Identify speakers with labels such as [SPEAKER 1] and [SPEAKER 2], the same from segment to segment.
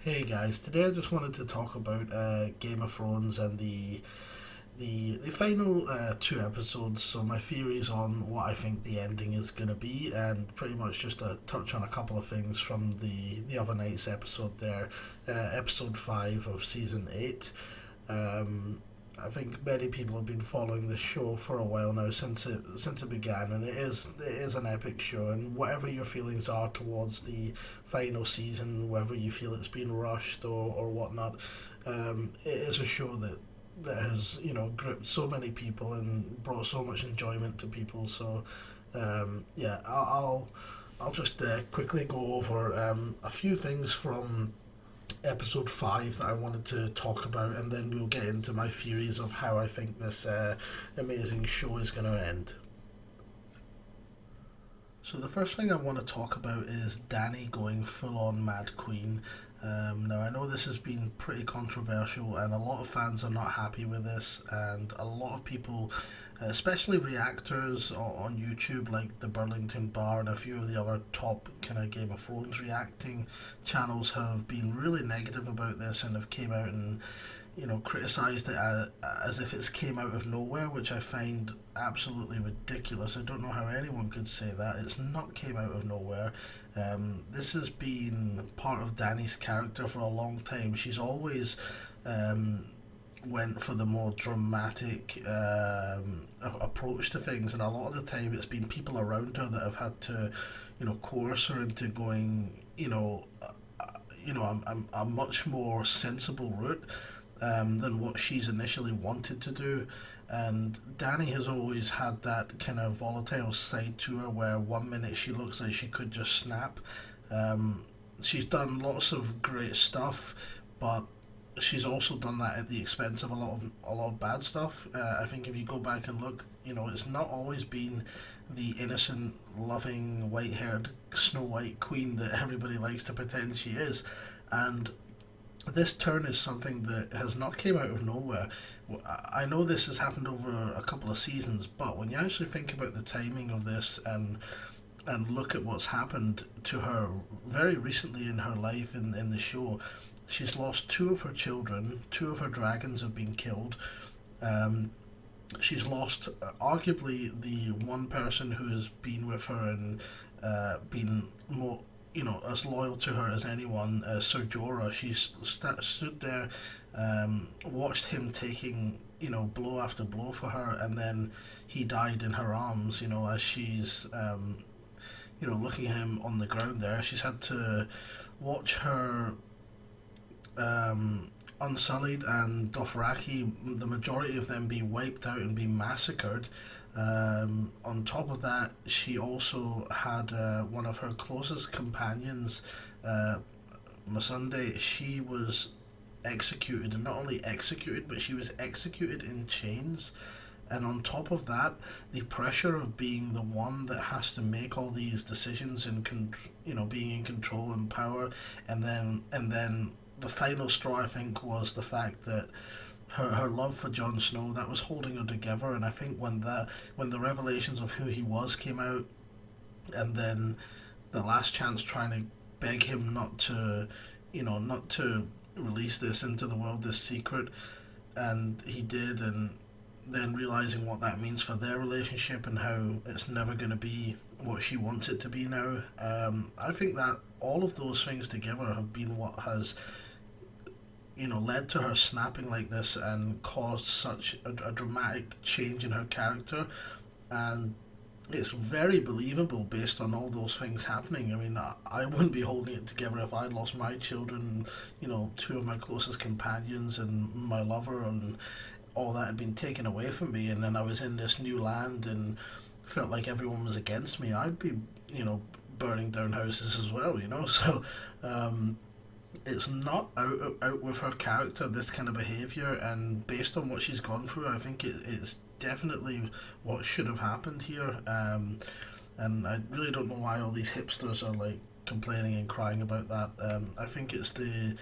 [SPEAKER 1] Hey guys, today I just wanted to talk about Game of Thrones and the final two episodes. So my theories on what I think the ending is going to be, and pretty much just to touch on a couple of things from the other night's episode there, episode 5 of season 8. Um, I think many people have been following this show for a while now since it began, and it is an epic show. And whatever your feelings are towards the final season, whether you feel it's been rushed or whatnot, it is a show that has gripped so many people and brought so much enjoyment to people. So yeah, I'll just quickly go over a few things from episode 5 that I wanted to talk about, and then we'll get into my theories of how I think this amazing show is going to end. So the first thing I want to talk about is Dany going full on Mad Queen. Now I know this has been pretty controversial, and a lot of fans are not happy with this, and a lot of people, especially reactors on YouTube like the Burlington Bar and a few of the other top kind of Game of Thrones reacting channels, have been really negative about this and have came out and criticised it as if it's came out of nowhere, which I find absolutely ridiculous. I don't know how anyone could say that. It's not came out of nowhere. This has been part of Dany's character for a long time. She's always um, went for the more dramatic approach to things, and a lot of the time it's been people around her that have had to, coerce her into going, a much more sensible route than what she's initially wanted to do. And Dany has always had that kind of volatile side to her where one minute she looks like she could just snap. Um, she's done lots of great stuff, but she's also done that at the expense of a lot of bad stuff. I think if you go back and look, it's not always been the innocent, loving, white-haired Snow White queen that everybody likes to pretend she is, and this turn is something that has not came out of nowhere. I know this has happened over a couple of seasons, but when you actually think about the timing of this and look at what's happened to her very recently in her life in the show, she's lost two of her children, two of her dragons have been killed. Um, she's lost arguably the one person who has been with her and been more as loyal to her as anyone, Sir Jorah. She's stood there, watched him taking blow after blow for her, and then he died in her arms. As she's looking at him on the ground there, she's had to watch her Unsullied and Dothraki, the majority of them be wiped out and be massacred. On top of that, she also had one of her closest companions, uh, Missandei. She was executed, and not only executed, but she was executed in chains. And on top of that, the pressure of being the one that has to make all these decisions and being in control and power, and then the final straw I think was the fact that her love for Jon Snow, that was holding her together. And I think when the revelations of who he was came out, and then the last chance trying to beg him not to release this into the world, this secret, and he did, and then realizing what that means for their relationship and how it's never going to be what she wants it to be now. I think that all of those things together have been what has led to her snapping like this and caused such a dramatic change in her character. And it's very believable based on all those things happening. I mean, I wouldn't be holding it together if I'd lost my children, two of my closest companions and my lover, and all that had been taken away from me, and then I was in this new land and felt like everyone was against me. I'd be, burning down houses as well. So it's not out with her character, this kind of behaviour, and based on what she's gone through, I think it's definitely what should have happened here. And I really don't know why all these hipsters are like complaining and crying about that. I think it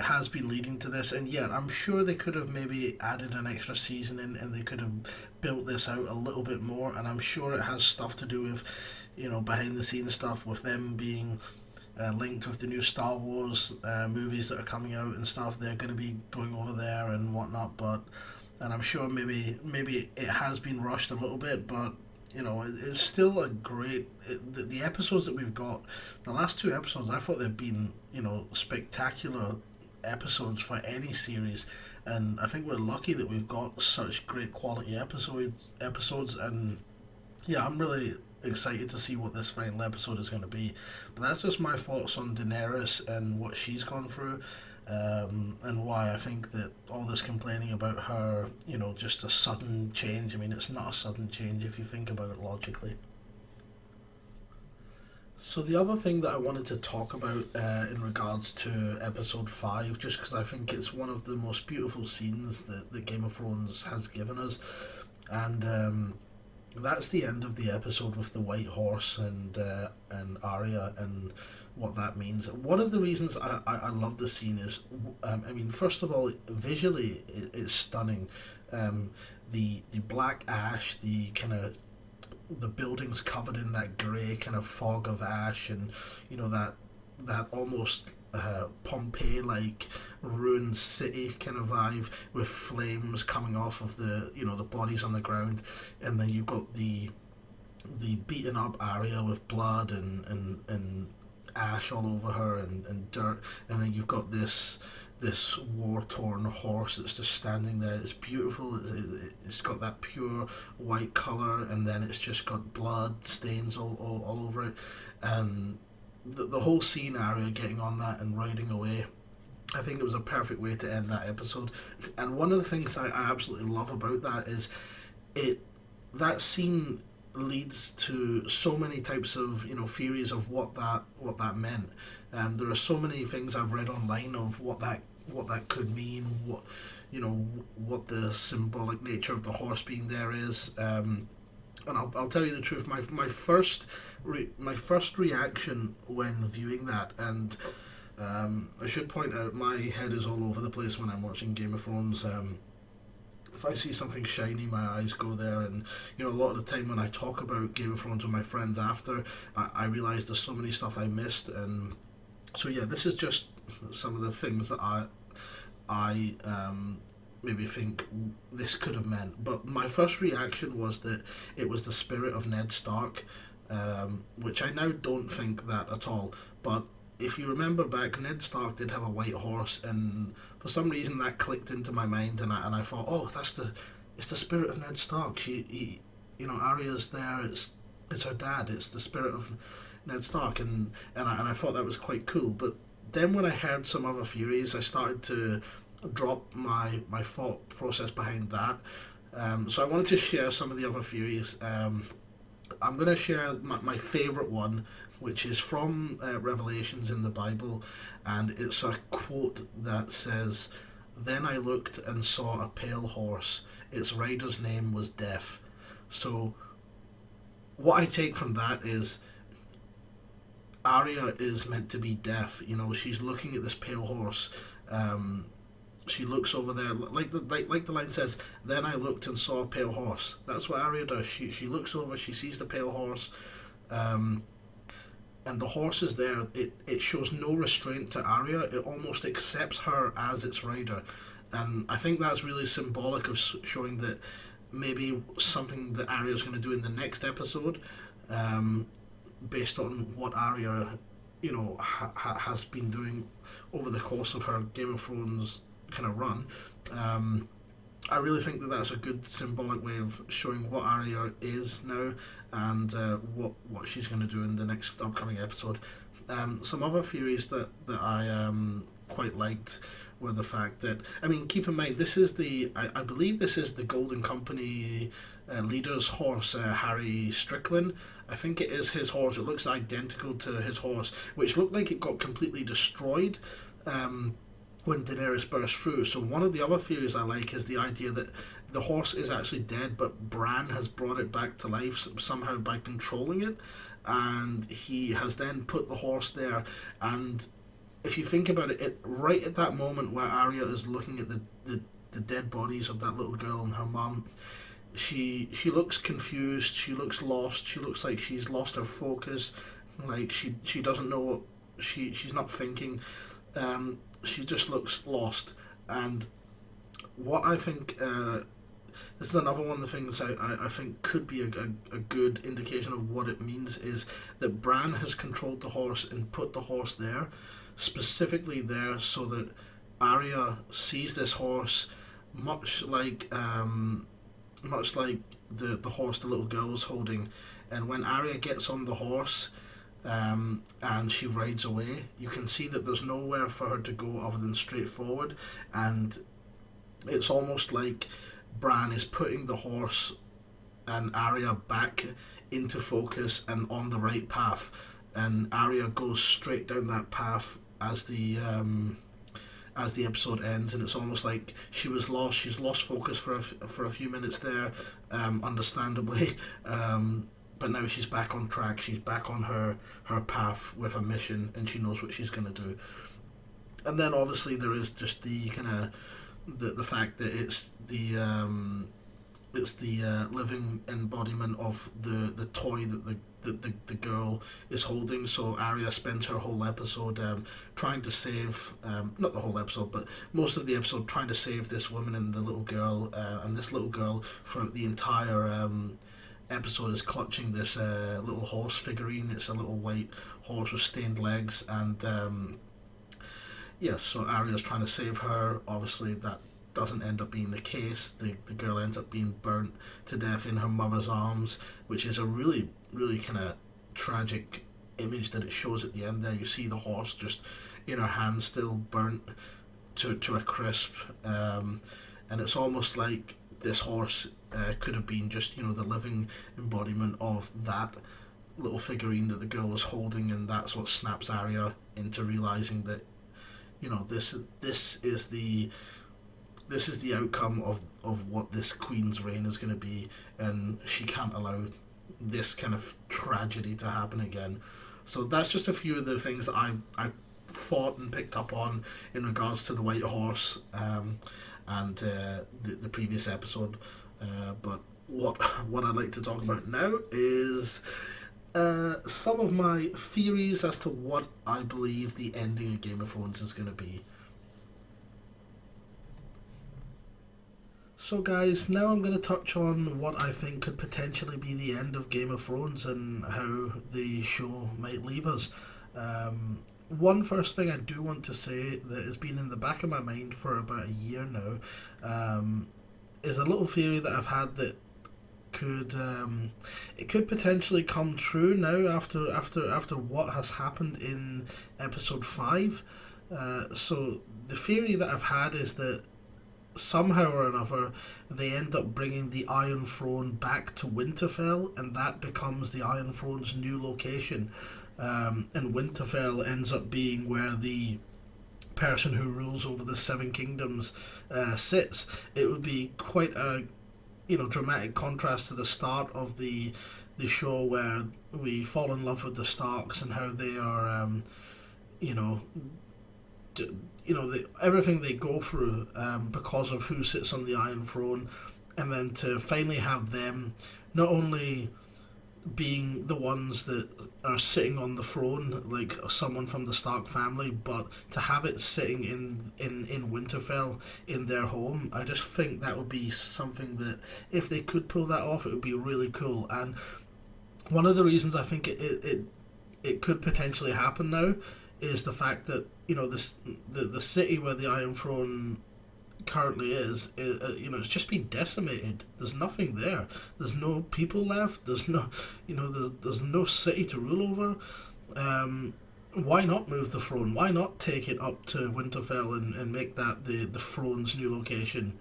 [SPEAKER 1] has been leading to this, and yeah, I'm sure they could have maybe added an extra season in, and they could have built this out a little bit more. And I'm sure it has stuff to do with behind the scenes stuff with them being linked with the new Star Wars movies that are coming out and stuff. They're going to be going over there and whatnot, but and I'm sure maybe it has been rushed a little bit, but it's still a great. The episodes that we've got, the last two episodes, I thought they've been spectacular episodes for any series, and I think we're lucky that we've got such great quality episodes, and yeah, I'm really excited to see what this final episode is going to be. But that's just my thoughts on Daenerys and what she's gone through, and why I think that all this complaining about her, just a sudden change. I mean, it's not a sudden change if you think about it logically. So the other thing that I wanted to talk about in regards to episode 5, just because I think it's one of the most beautiful scenes that Game of Thrones has given us, and that's the end of the episode with the white horse and Arya and what that means. One of the reasons I love the scene is, I mean, first of all, visually it's stunning. The black ash, the kind of the buildings covered in that grey kind of fog of ash, and that almost Pompeii like ruined city kind of vibe with flames coming off of the bodies on the ground, and then you've got the beaten up area with blood and ash all over her and dirt, and then you've got this war torn horse that's just standing there. It's beautiful. It's got that pure white color, and then it's just got blood stains all over it, and the whole scene, Arya getting on that and riding away, I think it was a perfect way to end that episode. And one of the things I absolutely love about that is that scene leads to so many types of theories of what that meant. There are so many things I've read online of what that could mean, what the symbolic nature of the horse being there is. And I'll tell you the truth. My first reaction when viewing that, and I should point out, my head is all over the place when I'm watching Game of Thrones. If I see something shiny, my eyes go there, and a lot of the time when I talk about Game of Thrones with my friends after, I realise there's so many stuff I missed, and so yeah, this is just some of the things that I maybe think this could have meant. But my first reaction was that it was the spirit of Ned Stark, which I now don't think that at all. But if you remember back, Ned Stark did have a white horse, and for some reason that clicked into my mind, and I thought, oh, it's the spirit of Ned Stark. Arya's there. It's her dad. It's the spirit of Ned Stark, and I thought that was quite cool. But then when I heard some other theories, I started to drop my thought process behind that. So I wanted to share some of the other theories. I'm going to share my favourite one, which is from Revelations in the Bible, and it's a quote that says, "Then I looked and saw a pale horse. Its rider's name was Death." So what I take from that is Arya is meant to be deaf. She's looking at this pale horse. She looks over there, like the line says. Then I looked and saw a pale horse. That's what Arya does. She looks over. She sees the pale horse, and the horse is there. It shows no restraint to Arya. It almost accepts her as its rider, and I think that's really symbolic of showing that maybe something that Arya's going to do in the next episode. Based on what Arya, has been doing over the course of her Game of Thrones kind of run. I really think that that's a good symbolic way of showing what Arya is now, and what she's going to do in the next upcoming episode. Some other theories that I quite liked were the fact that, I mean, keep in mind, this is I believe this is the Golden Company leader's horse, Harry Strickland. I think it is his horse. It looks identical to his horse, which looked like it got completely destroyed when Daenerys burst through. So one of the other theories I like is the idea that the horse is actually dead, but Bran has brought it back to life somehow by controlling it, and he has then put the horse there. And if you think about it, right at that moment where Arya is looking at the dead bodies of that little girl and her mum, she looks confused, she looks lost, she looks like she's lost her focus, like she doesn't know what she's not thinking. She just looks lost. And what I think, this is another one of the things I think could be a good indication of what it means, is that Bran has controlled the horse and put the horse there, specifically there, so that Arya sees this horse much like the horse the little girl was holding, and when Arya gets on the horse, and she rides away, you can see that there's nowhere for her to go other than straight forward, and it's almost like Bran is putting the horse and Arya back into focus and on the right path, and Arya goes straight down that path as the episode ends, and it's almost like she was lost. She's lost focus for a few minutes there, understandably, but now she's back on track. She's back on her path with a mission, and she knows what she's going to do. And then obviously there is just the kind of the fact that it's the living embodiment of the toy that the girl is holding. So Arya spends her whole episode trying to save, not the whole episode, but most of the episode trying to save this woman and the little girl, and this little girl throughout the entire episode is clutching this little horse figurine. It's a little white horse with stained legs, and yes, so Arya's trying to save her. Obviously that doesn't end up being the case. The girl ends up being burnt to death in her mother's arms, which is a really, really kind of tragic image that it shows at the end there. You see the horse just in her hand still burnt to a crisp, and it's almost like this horse could have been just, you know, the living embodiment of that little figurine that the girl was holding, and that's what snaps Arya into realizing that, you know, this is the outcome of what this queen's reign is going to be, and she can't allow this kind of tragedy to happen again. So that's just a few of the things that I thought and picked up on in regards to the White Horse, and the previous episode. But what I'd like to talk about now is some of my theories as to what I believe the ending of Game of Thrones is going to be. So guys, now I'm going to touch on what I think could potentially be the end of Game of Thrones and how the show might leave us. One first thing I do want to say that has been in the back of my mind for about a year now, is a little theory that I've had that could potentially come true now after what has happened in episode 5. So the theory that I've had is that somehow or another they end up bringing the Iron Throne back to Winterfell, and that becomes the Iron Throne's new location, and Winterfell ends up being where the person who rules over the Seven Kingdoms sits. It would be quite a, you know, dramatic contrast to the start of the show, where we fall in love with the Starks and how they are, everything they go through because of who sits on the Iron Throne, and then to finally have them not only being the ones that are sitting on the throne like someone from the Stark family, but to have it sitting in Winterfell in their home. I just think that would be something that, if they could pull that off, it would be really cool. And one of the reasons I think it could potentially happen now is the fact that, you know, the city where the Iron Throne currently is, it's just been decimated. There's nothing there. There's no people left. There's no, there's no city to rule over. Why not move the throne? Why not take it up to Winterfell and make that the throne's new location?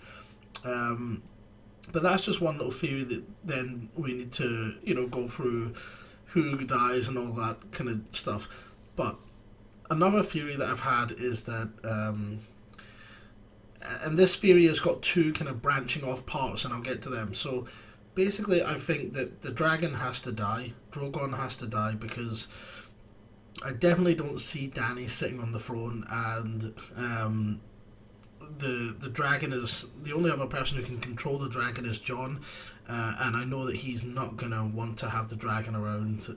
[SPEAKER 1] But that's just one little theory that then we need to, go through who dies and all that kind of stuff. But another theory that I've had is that, and this theory has got two kind of branching off parts, and I'll get to them. So basically, I think that the dragon has to die. Drogon has to die, because I definitely don't see Dany sitting on the throne, and the dragon is the only other person who can control the dragon is Jon, and I know that he's not gonna want to have the dragon around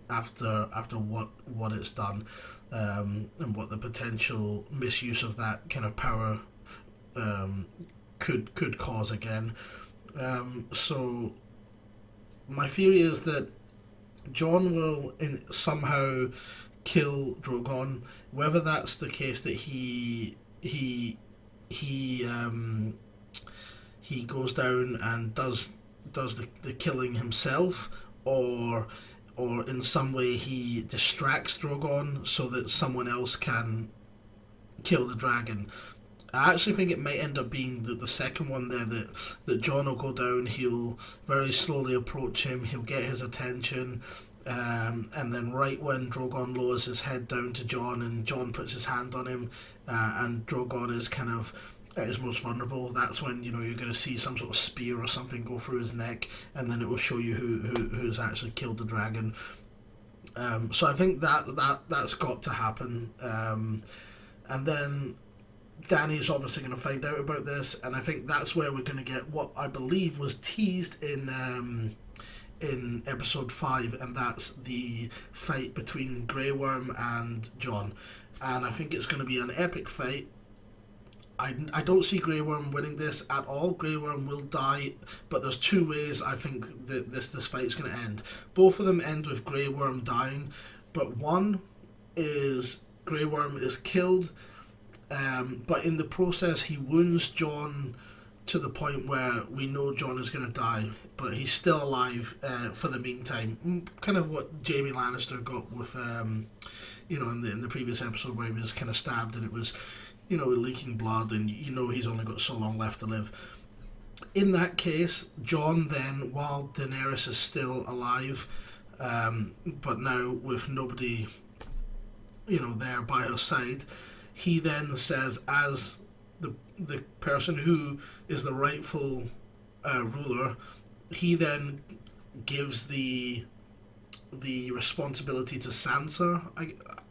[SPEAKER 1] after what it's done, and what the potential misuse of that kind of power could cause again. So my theory is that Jon will somehow kill Drogon, whether that's the case that he he goes down and does the killing himself, or in some way he distracts Drogon so that someone else can kill the dragon. I actually think it might end up being the second one there, that Jon will go down, he'll very slowly approach him, he'll get his attention, and then right when Drogon lowers his head down to Jon and Jon puts his hand on him, and Drogon is kind of at his most vulnerable, that's when you're going to see some sort of spear or something go through his neck, and then it will show you who's actually killed the dragon. So I think that's got to happen, and then Dany's obviously going to find out about this, and I think that's where we're going to get what I believe was teased in episode 5, and that's the fight between Grey Worm and Jon. And I think it's going to be an epic fight. I don't see Grey Worm winning this at all. Grey Worm will die, but there's two ways I think that this fight's going to end. Both of them end with Grey Worm dying, but one is Grey Worm is killed, but in the process he wounds Jon to the point where we know Jon is going to die, but he's still alive for the meantime. Kind of what Jaime Lannister got with, in the previous episode where he was kind of stabbed and it was, leaking blood, and he's only got so long left to live. In that case, Jon then, while Daenerys is still alive, but now with nobody, there by her side, he then says, as the person who is the rightful ruler, he then gives the responsibility to Sansa.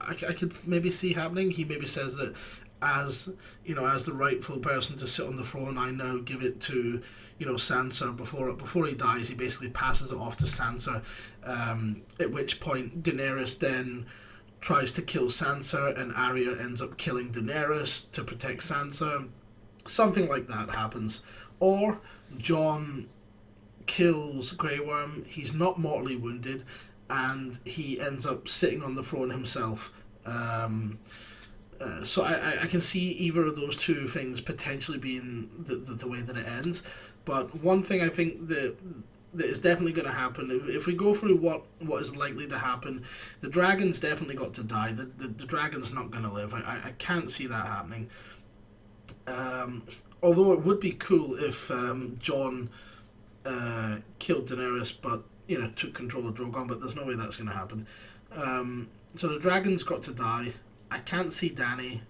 [SPEAKER 1] I could maybe see happening. He maybe says that as the rightful person to sit on the throne, I now give it to Sansa. Before he dies, he basically passes it off to Sansa. At which point Daenerys then tries to kill Sansa, and Arya ends up killing Daenerys to protect Sansa. Something like that happens. Or Jon kills Grey Worm, he's not mortally wounded, and he ends up sitting on the throne himself. So I can see either of those two things potentially being the way that it ends. But one thing I think that is definitely going to happen, if we go through what is likely to happen, the dragon's definitely got to die. The dragon's not going to live. I can't see that happening. Although it would be cool if Jon killed Daenerys but took control of Drogon, but there's no way that's going to happen. So the dragon's got to die. I can't see Dany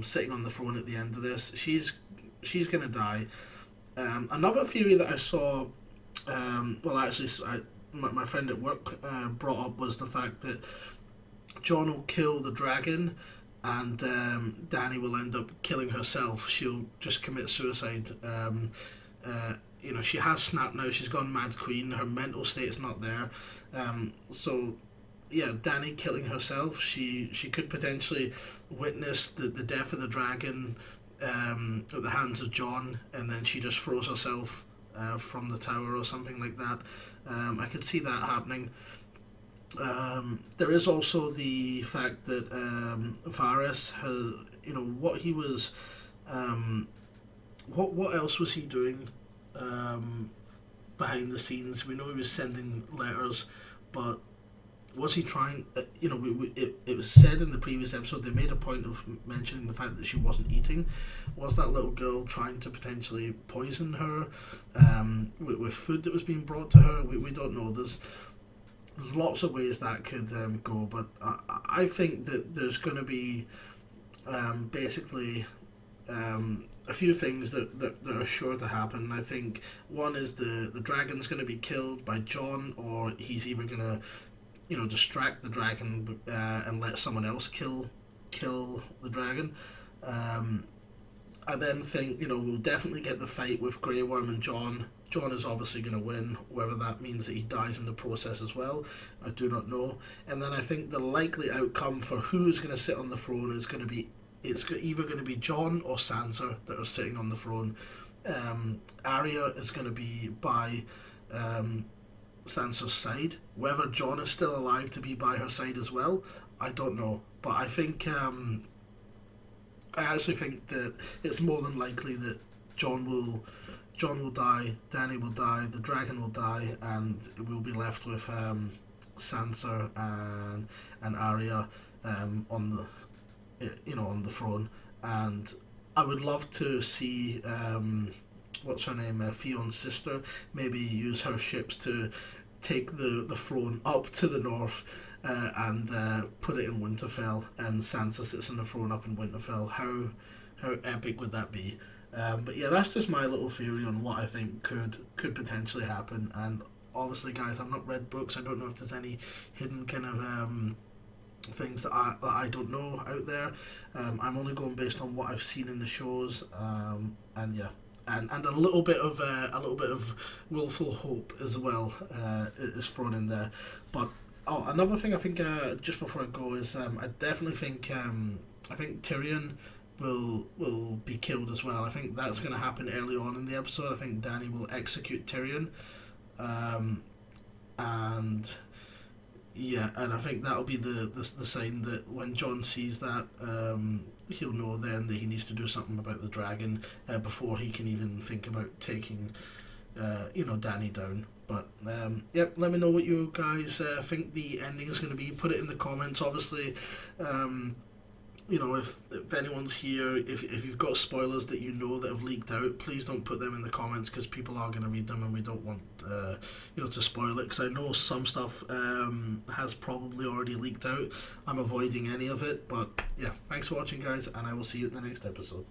[SPEAKER 1] sitting on the throne at the end of this. She's going to die. Another theory that I saw, my friend at work brought up, was the fact that Jon will kill the dragon, and Dany will end up killing herself. She'll just commit suicide. She has snapped now. She's gone Mad Queen. Her mental state's not there. So yeah, Dany killing herself. She could potentially witness the death of the dragon at the hands of Jon, and then she just throws herself from the tower or something like that. I could see that happening. There is also the fact that Varys has, what he was, what else was he doing behind the scenes? We know he was sending letters, but was he trying? It was said in the previous episode, they made a point of mentioning the fact that she wasn't eating. Was that little girl trying to potentially poison her with food that was being brought to her? We don't know. There's lots of ways that could go, but I think that there's going to be basically a few things that are sure to happen. I think one is the dragon's going to be killed by Jon, or he's either going to distract the dragon and let someone else kill the dragon. I then think, we'll definitely get the fight with Grey Worm and Jon. Jon is obviously going to win, whether that means that he dies in the process as well, I do not know. And then I think the likely outcome for who is going to sit on the throne is going to be, it's either going to be Jon or Sansa that are sitting on the throne. Arya is going to be by Sansa's side. Whether Jon is still alive to be by her side as well, I don't know. But I actually think that it's more than likely that Jon will Jon will die, Dany will die, the dragon will die, and we'll be left with Sansa and Arya on on the throne. And I would love to see what's her name, Theon's sister, maybe use her ships to take the throne up to the north and put it in Winterfell, and Sansa sits on the throne up in Winterfell. How epic would that be? But yeah, that's just my little theory on what I think could potentially happen. And obviously, guys, I've not read books. I don't know if there's any hidden kind of things that I don't know out there. I'm only going based on what I've seen in the shows. And yeah. And a little bit of willful hope as well is thrown in there. But another thing I think just before I go is I definitely think Tyrion will be killed as well. I think that's going to happen early on in the episode. I think Dany will execute Tyrion, and yeah, and I think that'll be the sign that when Jon sees that, he'll know then that he needs to do something about the dragon before he can even think about taking Dany down. But yep, let me know what you guys think the ending is going to be. Put it in the comments. Obviously, if anyone's here, if you've got spoilers that that have leaked out, please don't put them in the comments, because people are going to read them and we don't want to spoil it, because I know some stuff has probably already leaked out. I'm avoiding any of it, but yeah, thanks for watching, guys, and I will see you in the next episode.